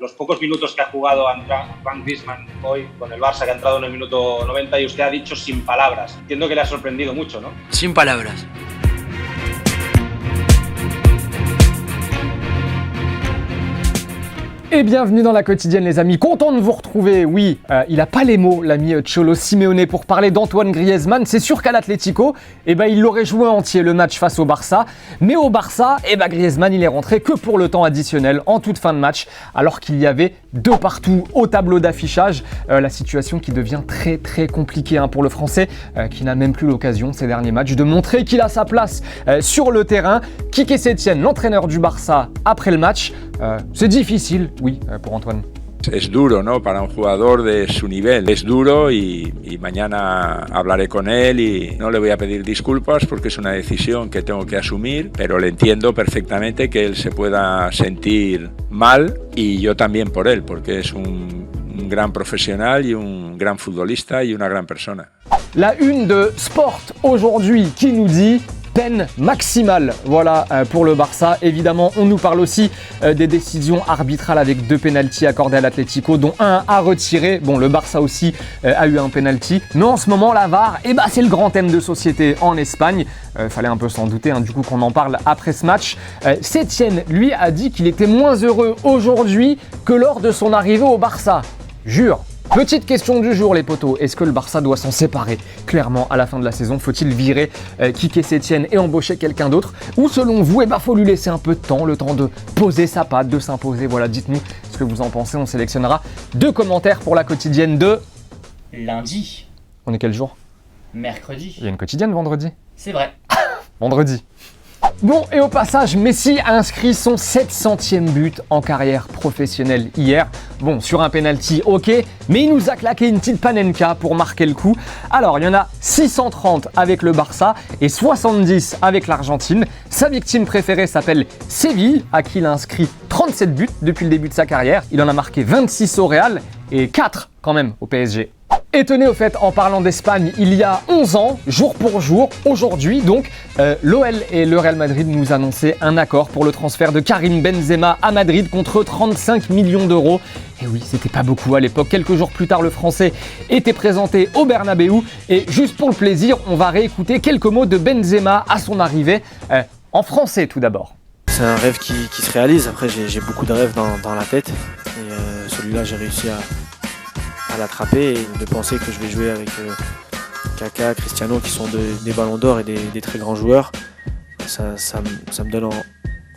los pocos minutos que ha jugado Antoine Griezmann hoy con el Barça, que ha entrado en el minuto 90, y usted ha dicho sin palabras. Entiendo que le ha sorprendido mucho, ¿no? Sin palabras. Et bienvenue dans la quotidienne les amis, content de vous retrouver. Oui, il a pas les mots l'ami Cholo Simeone pour parler d'Antoine Griezmann. C'est sûr qu'à l'Atlético, il l'aurait joué entier le match face au Barça. Mais au Barça, Griezmann il est rentré que pour le temps additionnel en toute fin de match, alors qu'il y avait 2 partout au tableau d'affichage. La situation qui devient très très compliquée pour le Français, qui n'a même plus l'occasion ces derniers matchs de montrer qu'il a sa place sur le terrain. Quique Setién, l'entraîneur du Barça, après le match, c'est difficile. Oui, pour Antoine. Es duro, ¿no? Para un jugador de su nivel. Es duro y mañana hablaré con él y no le voy a pedir disculpas porque es una decisión que tengo que asumir, pero le entiendo perfectamente que él se pueda sentir mal y yo también por él, porque es un gran profesional y un gran futbolista y una gran persona. La une de Sport aujourd'hui qui nous dit peine maximale, voilà pour le Barça. Évidemment, on nous parle aussi des décisions arbitrales avec 2 pénaltys accordés à l'Atlético, dont un à retirer. Bon, le Barça aussi a eu un pénalty. Mais en ce moment, la VAR, c'est le grand thème de société en Espagne. Fallait un peu s'en douter, du coup qu'on en parle après ce match. Setién, lui, a dit qu'il était moins heureux aujourd'hui que lors de son arrivée au Barça. Jure. Petite question du jour les potos, est-ce que le Barça doit s'en séparer clairement à la fin de la saison? Faut-il virer Quique Setién et embaucher quelqu'un d'autre? Ou selon vous, faut lui laisser un peu de temps, le temps de poser sa patte, de s'imposer? Voilà, dites-nous ce que vous en pensez, on sélectionnera 2 commentaires pour la quotidienne de... Lundi. On est quel jour? Mercredi. Il y a une quotidienne vendredi? C'est vrai. Vendredi. Bon, et au passage, Messi a inscrit son 700e but en carrière professionnelle hier. Bon, sur un penalty, ok, mais il nous a claqué une petite panenka pour marquer le coup. Alors, il y en a 630 avec le Barça et 70 avec l'Argentine. Sa victime préférée s'appelle Séville, à qui il a inscrit 37 buts depuis le début de sa carrière. Il en a marqué 26 au Real et 4 quand même au PSG. Et tenez au fait, en parlant d'Espagne, il y a 11 ans, jour pour jour, aujourd'hui donc, l'OL et le Real Madrid nous annonçaient un accord pour le transfert de Karim Benzema à Madrid contre 35 millions d'euros. Et oui, c'était pas beaucoup à l'époque. Quelques jours plus tard, le Français était présenté au Bernabéu. Et juste pour le plaisir, on va réécouter quelques mots de Benzema à son arrivée, en français tout d'abord. C'est un rêve qui se réalise. Après, j'ai beaucoup de rêves dans la tête. Et celui-là, j'ai réussi à l'attraper et de penser que je vais jouer avec Kaka, Cristiano qui sont des ballons d'or et des très grands joueurs, ça me donne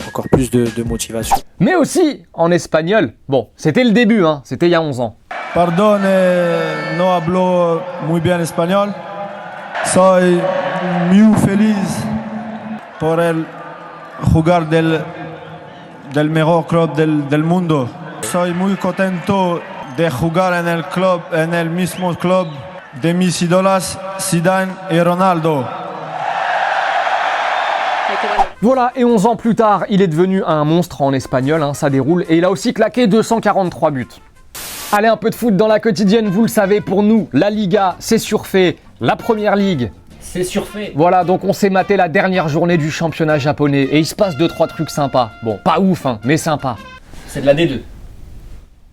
encore plus de motivation. Mais aussi en espagnol, bon, c'était le début, c'était il y a 11 ans. Pardon, no hablo muy bien español. Soy muy feliz por el jugar del mejor club del mundo. Soy muy contento de jugar en el mismo club de mis ídolos, Zidane et Ronaldo. Voilà, et 11 ans plus tard, il est devenu un monstre en espagnol, ça déroule, et il a aussi claqué 243 buts. Allez, un peu de foot dans la quotidienne, vous le savez, pour nous, la Liga, c'est surfait, la Première Ligue, c'est surfait. Voilà, donc on s'est maté la dernière journée du championnat japonais, et il se passe 2-3 trucs sympas. Bon, pas ouf, mais sympa. C'est de la D2.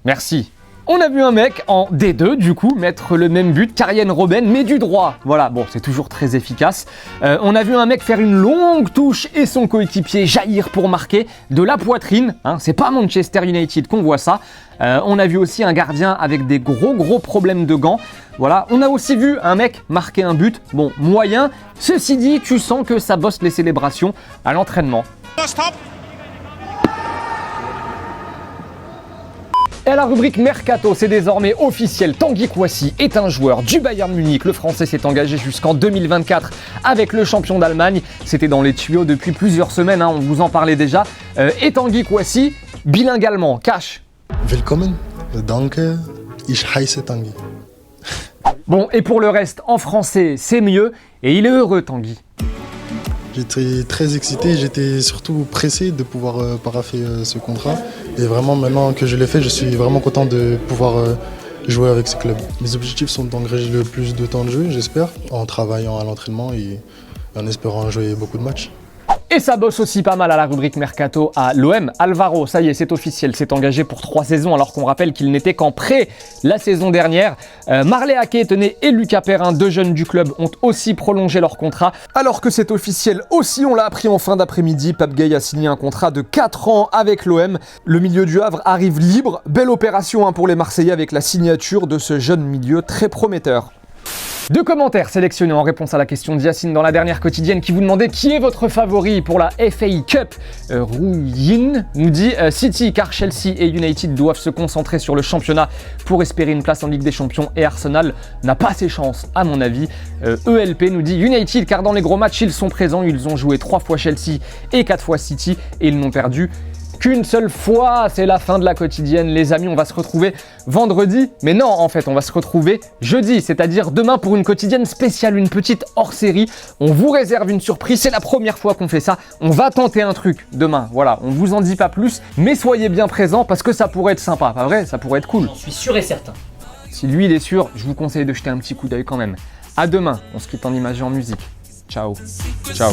Merci. On a vu un mec en D2, du coup, mettre le même but qu'Arjen Robben, mais du droit. Voilà, bon, c'est toujours très efficace. On a vu un mec faire une longue touche et son coéquipier jaillir pour marquer de la poitrine. C'est pas Manchester United qu'on voit ça. On a vu aussi un gardien avec des gros problèmes de gants. Voilà, on a aussi vu un mec marquer un but, bon, moyen. Ceci dit, tu sens que ça bosse les célébrations à l'entraînement. Stop. Et à la rubrique Mercato, c'est désormais officiel, Tanguy Kouassi est un joueur du Bayern Munich. Le Français s'est engagé jusqu'en 2024 avec le champion d'Allemagne. C'était dans les tuyaux depuis plusieurs semaines, on vous en parlait déjà. Et Tanguy Kouassi, bilingue allemand, cash. Willkommen, danke, ich heiße Tanguy. Bon, et pour le reste, en français, c'est mieux, et il est heureux, Tanguy. J'étais très excité, j'étais surtout pressé de pouvoir paraffer ce contrat. Et vraiment, maintenant que je l'ai fait, je suis vraiment content de pouvoir jouer avec ce club. Mes objectifs sont d'engranger le plus de temps de jeu, j'espère, en travaillant à l'entraînement et en espérant jouer beaucoup de matchs. Et ça bosse aussi pas mal à la rubrique Mercato à l'OM. Alvaro, ça y est, c'est officiel, s'est engagé pour 3 saisons alors qu'on rappelle qu'il n'était qu'en prêt la saison dernière. Marley Ake, tenez, et Lucas Perrin, 2 jeunes du club, ont aussi prolongé leur contrat. Alors que c'est officiel aussi, on l'a appris en fin d'après-midi, Pape Gueye a signé un contrat de 4 ans avec l'OM. Le milieu du Havre arrive libre. Belle opération pour les Marseillais avec la signature de ce jeune milieu très prometteur. 2 commentaires sélectionnés en réponse à la question de Yacine dans la dernière quotidienne qui vous demandait qui est votre favori pour la FA Cup. Rouyin nous dit City, car Chelsea et United doivent se concentrer sur le championnat pour espérer une place en Ligue des Champions et Arsenal n'a pas ses chances à mon avis. ELP nous dit United, car dans les gros matchs ils sont présents, ils ont joué 3 fois Chelsea et 4 fois City et ils n'ont perdu qu'une seule fois. C'est la fin de la quotidienne les amis, on va se retrouver vendredi, mais non en fait on va se retrouver jeudi, c'est-à-dire demain pour une quotidienne spéciale, une petite hors-série. On vous réserve une surprise, c'est la première fois qu'on fait ça, on va tenter un truc demain, voilà, on vous en dit pas plus, mais soyez bien présents parce que ça pourrait être sympa, pas vrai? Ça pourrait être cool. J'en suis sûr et certain. Si lui il est sûr, je vous conseille de jeter un petit coup d'œil quand même. À demain, on se quitte en images et en musique. Ciao. Ciao.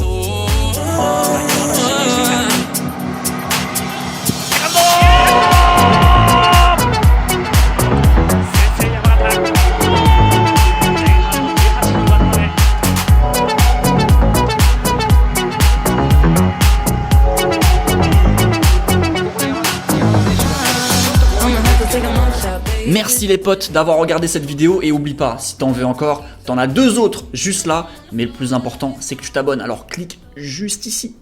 Merci les potes d'avoir regardé cette vidéo et oublie pas, si t'en veux encore, t'en as 2 autres juste là, mais le plus important c'est que tu t'abonnes, alors clique juste ici.